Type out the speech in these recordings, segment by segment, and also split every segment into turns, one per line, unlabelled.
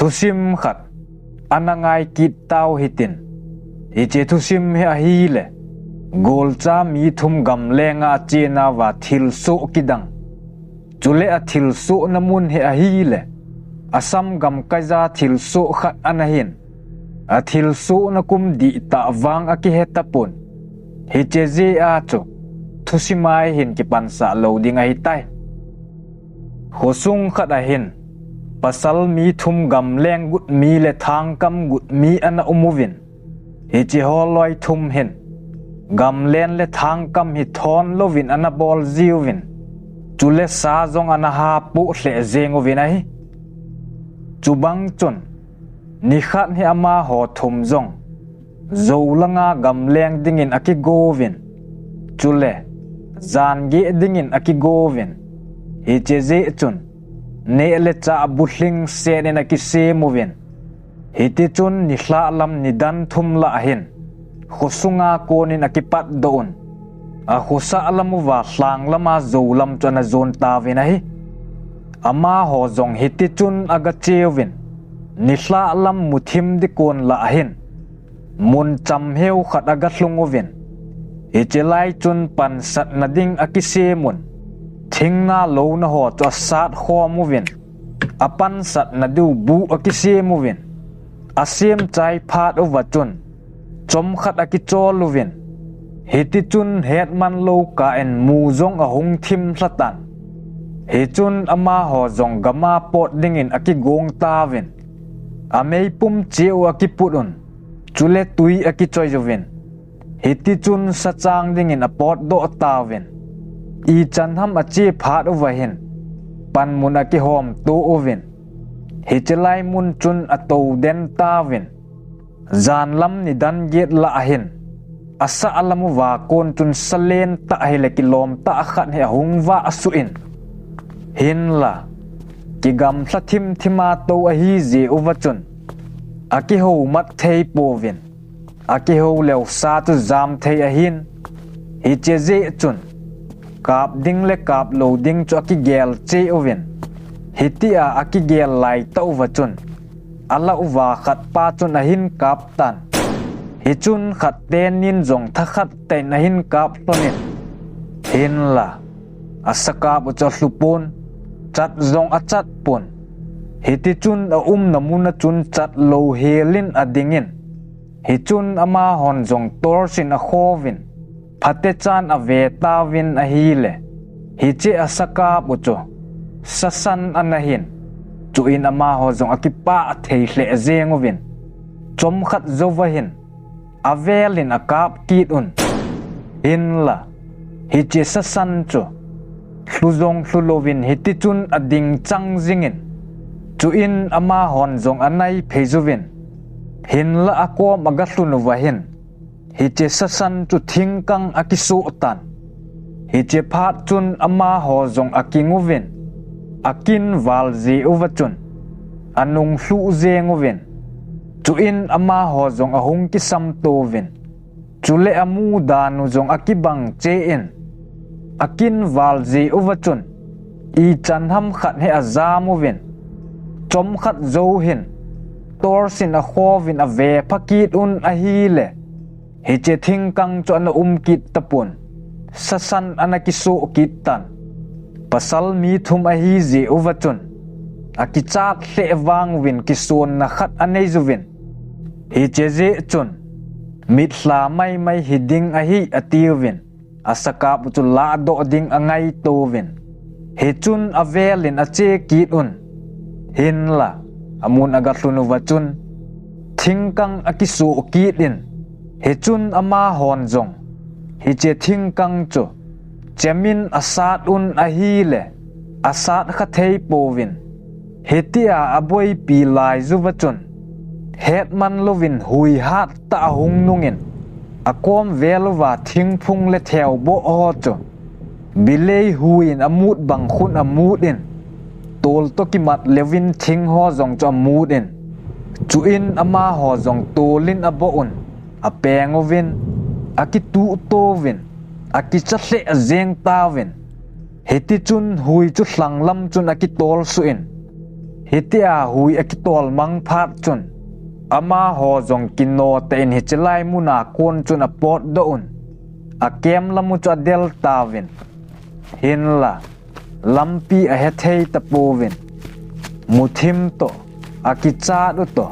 thusim khat anangai kit tau hitin hi che thusim he a hi le gol cha mi thum gam lenga chena wa thil so kidang chule a thil so namun he a hi le asam gam kaza thil so khat anahin a thil so na kum di ta wang a ki hetapun hi che je a chu thusimai hin ki pansa loading a hitai hosung khat a hin pasal mi thum gam leng gut mi le thang kam gut mi ana umuvin hi chi holoi thum hin gam len le thang kam hi thon lovin ana bol ziwin chule sa zong ana ha pu hle zengovin ai chubang chun ni khat hi ama ho thum zong zolanga gam leng dingin aki govin chule zan ge dingin aki govin hi che je chun ne le cha buhling se ne na ki se movin hi ti chun ni hla lam ni dan thum la hin khosunga konin akipat doon a khosa lamu wa hlang lama zolam chana zon tawin a hi ama ho zong hi ti chun aga chewin ni hla lam muthim di kon la hin mun cham heu khat aga thlungovin hi chelai chun pan sat na ding akise mun thingna lo na ho cho sat khomovin apan sat na du bu akise movin asem chai phat over chun chom khat aki chol lovin heti chun het man lo ka en mu zong a hung thim hlatan he chun ama ho zong gama pot dingin aki gong tawin amei pum cheu aki putun chule tui aki choi jovin heti chun sachang dingin a pot do tawin I chan ham a che phat over hin pan mun aki hom to ovin he chelai mun chun a to den tawin zan lam ni dan get la hin asa alamu wa kon chun salen ta hele kilom ta khat he hung wa asuin hin la ki gam thla thim thima to a hi je ovachun aki ho mat thei povin aki ho lew sa tu zam thei a hin hi che je chun kap ding le kap lo ding cho aki gel che ovin hitia aki gel lai ta ovachun ala uwa khat pa chun a hin kap tan hi chun khat ten nin zong tha khat te na hin kap tonin hin la asaka bu cho hlupon chat zong a chat pon hi ti chun a namuna chun chat lo helin adingin hi chun ama hon zong tor sin a khovin phate chan a ve tawin a hi le hi che asaka bu cho sasan anahin chuin ama ho zong akipa thei hle zengovin chom khat zovahin avelin akap kitun in la hi che sasan chu hluzong hlulovin hiti chun ading chang zingin chuin ama hon zong anai phezuvin hin la akom agathlunuvahin hi che sasan chu thingkang akisu tan hi che phat chun ama ho zong akinguvin akin valzi ovachun anung hlu zengovin chuin ama ho zong ahung ki sam tovin chule amu danu zong akibang chein akin valzi ovachun I chan ham khat he azamovin chom khat zo hin tor sin a khovin a ve phakit un a hi le hi che thingkang chu an kit tapun sasan anakisu kitan pasal mi thum a hi je ovachun akichak hle wang win kison na khat anei zuvin hi che je chun mit hla mai hiding a hi atiwin asaka putu la do ding angai tovin he chun avelin a che kitun hin la amun agatlunu wachun thingkang akisu kitin he chun ama hon zong hi che thingkang chu chemin asat un a hi le asat kha thei povin hetia aboi pi lai zuwachun hetman lovin hui hat ta hung nungin akom velwa thingphung le theo bo ho chu bilei huin amut bang khun amudin tol to kimat levin thing ho zong cho amudin chuin ama ho zong tolin aboun apengovin akitu tovin akichathle azeng tawin heti chun hui chu hlanglam chun akitol suin hitia hui akitol mang phat chun ama ho zong kino ten hichelai muna kon chun apot doon akem lamu cha delta vin hin la lampi a hethei tapovin muthim to akicha du to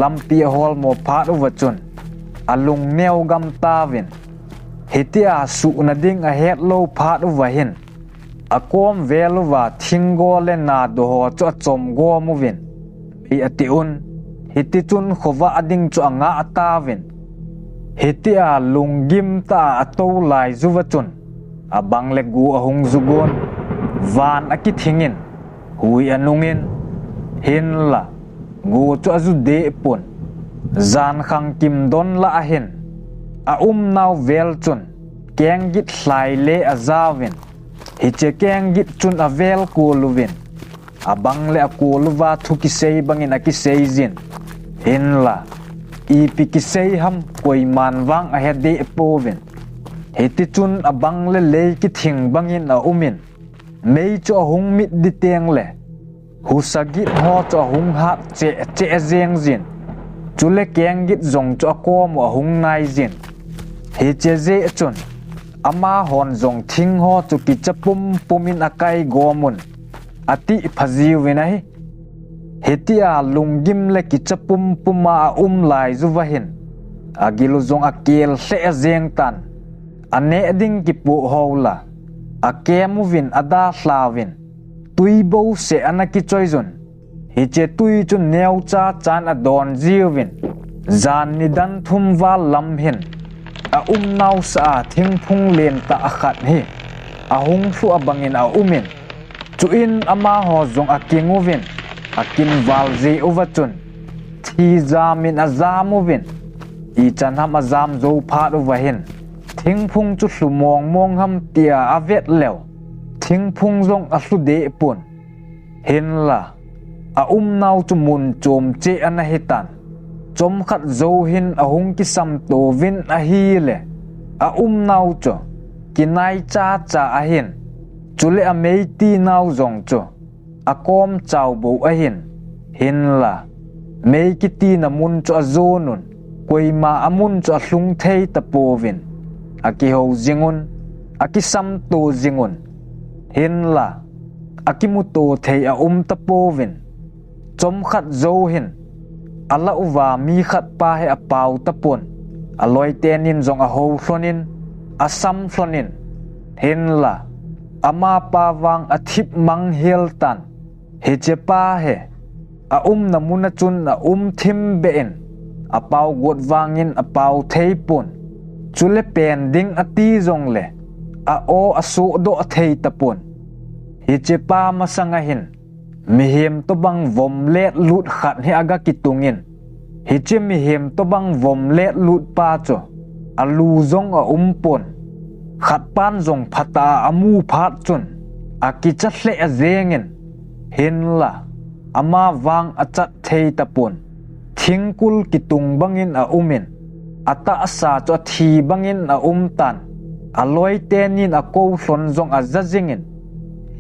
lampi hol mo phat ovachun alung neo gam tavin hitia su na ding a het lo phat ovahin akom velwa thingo le na do ho cho chom go movin i atiun hiti chun khowa ading chu anga atavin hitia lungim ta ato lai zuwachun abang le gu ahung zugon van akithingin hui anungin hin la gu chu azu de pon zan khang kim don la ahin a naw vel chun keng git hlai le azawin hiche keng git chun avel ko luvin abang le ko luwa thuki sei bangin akisei zin hin la ipiki sei ham koi manwang a hede povin heti chun abang le ki thing bangin a umin mei cho hung mit di teng le husagit ho cho hung hat che zeng zin chule keng git zong cho ko mo hung nai zin he che ze chun ama hon zong thing ho chu ki chapum pumin akai gomun ati phaziu venai hetia lungim le ki chapum puma lai zuwahin agilu zong akel se zeng tan ane ding ki pu hola akemu vin ada hlavin tui bo se anaki choizun hiche tui chu neu cha chan adon jiwin zan ni dan thum wa lam hin a naw sa thing phung len ta akhat hi ahung fu abangin a umin chuin ama ho zong akingovin akin valze ovachun thi zamin azamovin i chanham azam zo phat ovahin thing phung chu hlumong mong ham tia avet lew thing phung zong aslude pun hin la a naw chu mun chom che ana hitan chom khat zo hin ahung ki sam to vin a hi le a naw chu kinai cha cha ahin chule a mei ti naw zong chu akom chau bo ahin hin la mei ki ti na mun chu azonun koima amun chu hlung thei tapovin aki ho zingun aki sam to zingun hin la akimuto thei a tapovin chom khat zo hin ala uwa mi khat pa he apau tapon aloi tenin zong a ho hlonin asam hlonin hin la ama pa wang athip mang hel tan he che pa he a namuna chun a thim bein apau got wangin apau thei pon chule pen ding ati zong le a o asu do thei tapon he che pa masanga hin mihem to bang vom let lut khat he aga kitungin he che mihem to bang vom let lut pa cho alu zong a pon khat pan zong phata amu phat chun akicha hle a zengin hin la ama wang achat thei tapon thingkul kitung bangin a umin ata asa cho thi bangin a tan aloi tenin a ko hlon zong a zazingin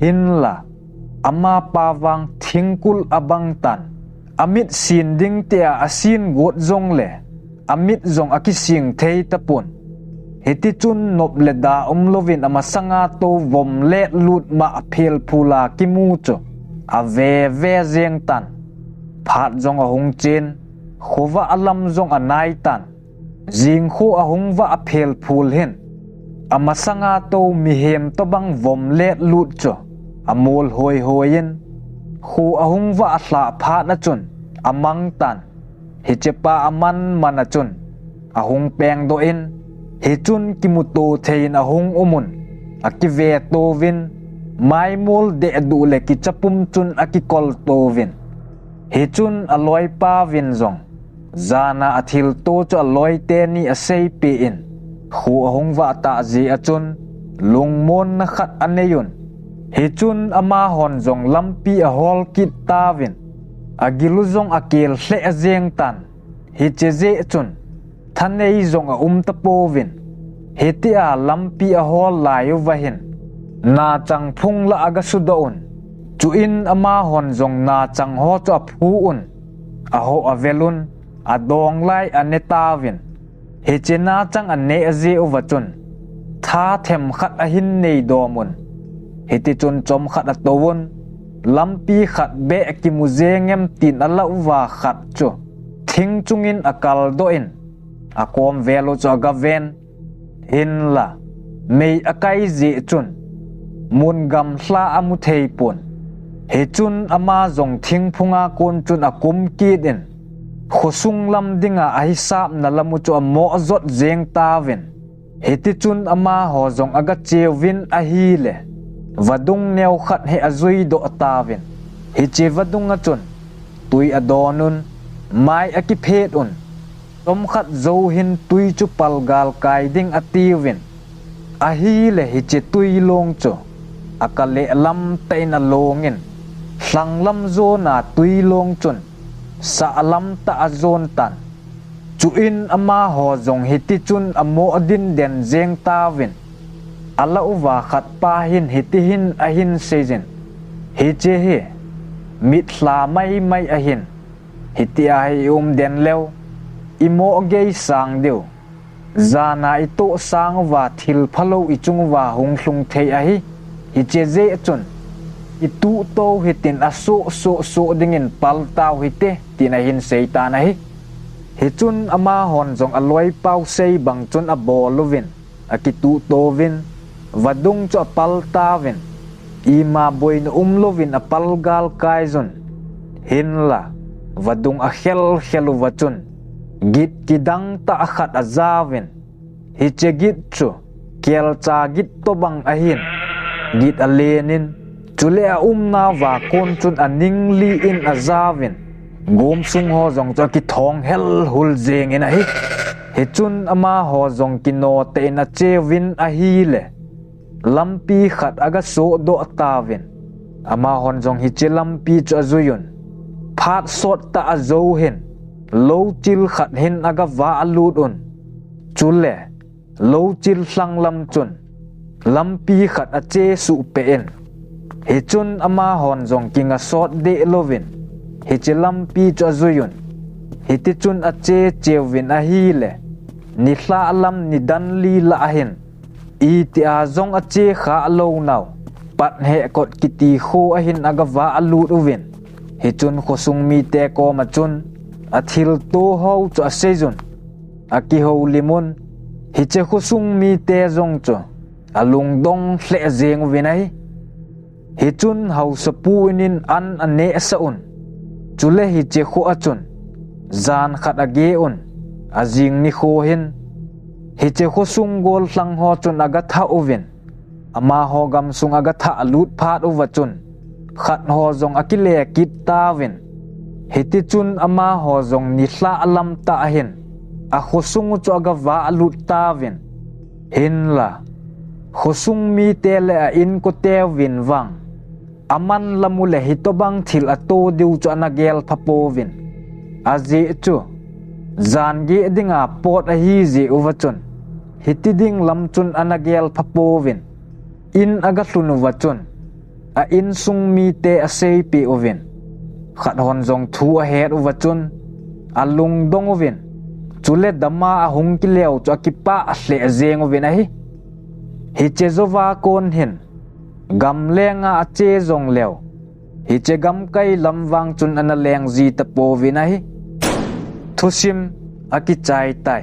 hin la ama pawang thingkul abang tan amit sin ding te asin got zong le amit zong akising thei tapon heti chun nop le da lovin ama sanga to vom le lut ma phel phula kimu cho ave ve zeng tan phat zong a hung chen khowa alam zong a nai tan jing kho a hung wa phel phul hen ama sanga to mi hem to bang vom le lut cho amol hoi hoyen khu ahung wa hla pha na chun amang tan hichepa aman mana chun ahung peng do in hi chun kimuto thein ahung umun akive to vin mai mol de du le ki chapum chun akikol to vin hi chun aloi pa vin zong zana athil to cho aloi te ni asei pe in khu ahung wa ta ji achun lungmon na khat aneyun he chun ama hon zong lampi a hol kit tavin agilu zong akel hle azeng tan he cheze chun thanei zong a tapovin he ti a lampi a hol layu vahin na chang phung la aga sudaun chu in ama hon zong na chang ho chu aphu un a ho avelun a dong lai anetavin he chena chang ane aze ovachun tha them khat a hin nei domun heti chun chom khat a towun lampi khat be ki muze ngem tin ala uwa khat chu thing chungin akal do in akom velo cho gaven hin la mei akai je chun mun gam hla amu thei pun he chun ama zong thing phunga kon chun akum ki den khosung lam dinga ai sap na lamu chu mo zot zeng taven heti chun ama ho zong aga chewin a hi le vadung neu khat he azui do taven he che vadung a chun tui adonun mai aki phet un tom khat zo hin tui chu palgal kai ding atiwin a hi le he che tui long chu akale lam teina longin hlang lam zo na tui long chun sa lam ta azon tan chu in ama ho zong hiti chun amo adin den zeng tawin ala uwa khat pa hin hiti hin a hin sejen he che he mit hla mai mai a hin hiti a hi den leo imo gei sang deu zana ito sang wa thil phalo ichung wa hung hlung thei a hi hi che je chun itu to hitin aso so dingin pal taw hite tin a hin seitan a hi he chun ama hon zong aloi pau sei bang chun a bolovin akitu tovin vadung cho pal tawin ima boin lovin a palgal kai zon hin la vadung a khelu wachun git kidang ta khat azawin hi che git chu kel cha git to bang a hin git a lenin chule a na wa kon chun aning li in azawin gom sung ho zong cho ki thong hel hul zeng in a hi he chun ama ho zong kino te na chewin a hi le lampi khat aga so do tawin ama hon zong hi che lampi chu azuyun phat sot ta azo hin lo chil khat hin aga wa alut un chule lo chil hlang lam chun lampi khat a che su pe en he chun ama hon zong kinga sot de lovin he che lampi chu azuyun he ti chun a che chewin a hi le ni hla lam ni dan li la hin i ti a zong a che kha lo naw pat he kot kiti kho a hin aga wa alut uvin he chun khosung mi te ko ma chun a thil to ho chu a sejun a ki ho limun hi che khosung mi te zong chu a lung dong hle zeng vinai hi chun hau sapu inin an ane sa un chule hi che kho a chun zan khat age un a jing ni kho hin hi che khosung gol hlang ho chun aga tha uvin ama ho gam sung aga tha alut phat uwa chun khat ho zong akile kit tawin hiti chun ama ho zong ni hla alam ta hin a khosung chu aga wa alut tawin hin la khosung mi te le a in ko te win wang aman lamule hitobang thil ato diu chu anagel phapovin aje chu zangi dinga pot a hi je uwachun hiti ding lam chun anagel phapovin in aga hlunu wachun a in sung mi te a sei pi ovin khat hon zong thu a het uwachun a lung dong ovin chule dama a hung ki leo chu akipa a hle zeng ovin a hi che zowa kon hin gam lenga a che zong leo hi che gam kai lam wang chun ana leng ji ta povin a hi thusim aki chai tai